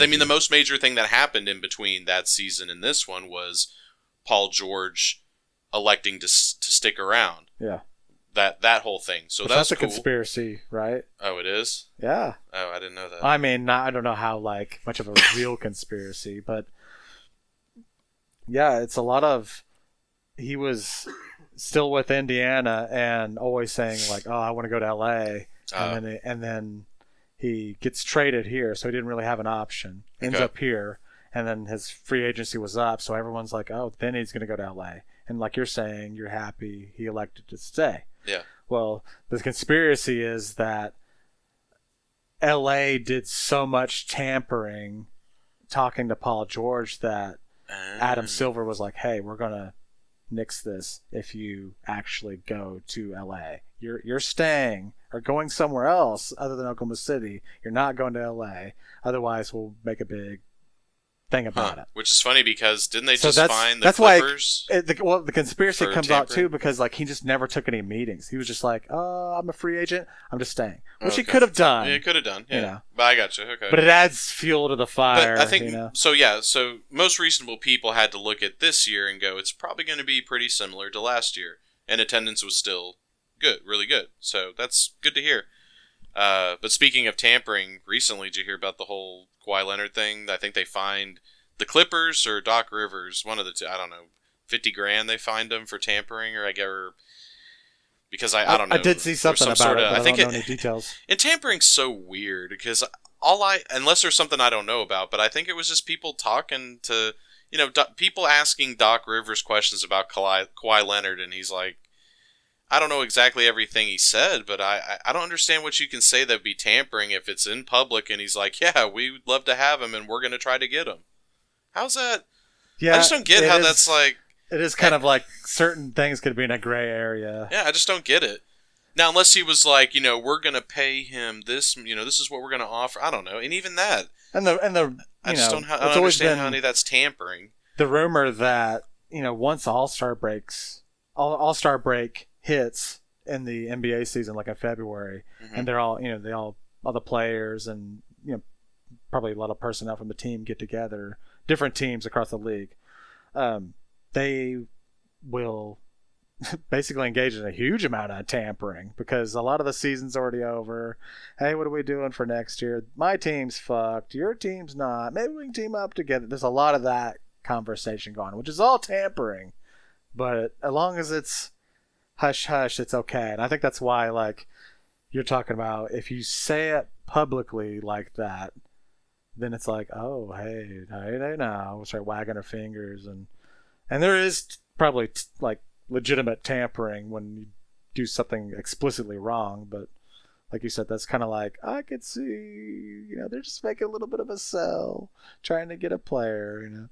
I mean, the most major thing that happened in between that season and this one was Paul George electing to stick around. Yeah. That whole thing. So that's a cool. conspiracy, right? Oh, it is? Yeah. Oh, I didn't know that. I mean, I don't know how much of a real conspiracy, but yeah, it's a lot of he was still with Indiana and always saying like, "Oh, I want to go to LA," and then he gets traded here, so he didn't really have an option. Ends up here, and then his free agency was up, so everyone's like, "Oh, then he's going to go to LA." And like you're saying, you're happy he elected to stay. Yeah. Well, the conspiracy is that LA did so much tampering talking to Paul George that Adam Silver was like, "Hey, we're going to nix this if you actually go to LA. You're staying or going somewhere else other than Oklahoma City. You're not going to LA. Otherwise, we'll make a big thing about it." Which is funny because didn't they find the Clippers? The conspiracy comes tampering? out too because he just never took any meetings. He was just like, "Oh, I'm a free agent. I'm just staying," which he could have done. Yeah, he could have done. Yeah, but I got you. Okay, but it adds fuel to the fire. But I think so. Yeah, so most reasonable people had to look at this year and go, it's probably going to be pretty similar to last year, and attendance was still good, really good. So that's good to hear. But speaking of tampering, recently did you hear about the whole Kawhi Leonard thing? I think they fined the Clippers or Doc Rivers, one of the two. I don't know, $50,000 they fined him for tampering, or because I don't know. I did see something about it, but I don't know any details. And tampering's so weird because unless there's something I don't know about, but I think it was just people talking to, people asking Doc Rivers questions about Kawhi Leonard, and he's like, I don't know exactly everything he said, but I don't understand what you can say that would be tampering if it's in public, and he's like, yeah, we would love to have him, and we're going to try to get him. How's that? Yeah, I just don't get how that's like... It is kind of like certain things could be in a gray area. Yeah, I just don't get it. Now, unless he was like, we're going to pay him this, this is what we're going to offer. I don't know. And even that. I just don't understand how any of that's tampering. The rumor that, once All-Star break hits in the NBA season, like in February, and they're all, all the players and, probably a lot of personnel from the team get together, different teams across the league. They will basically engage in a huge amount of tampering because a lot of the season's already over. Hey, what are we doing for next year? My team's fucked. Your team's not. Maybe we can team up together. There's a lot of that conversation going on, which is all tampering. But as long as it's hush-hush, it's okay. And I think that's why, you're talking about if you say it publicly like that, then it's like, oh, hey now. We'll start wagging our fingers. And there is probably legitimate tampering when you do something explicitly wrong, but like you said, that's kind of like, I could see, they're just making a little bit of a sell, trying to get a player,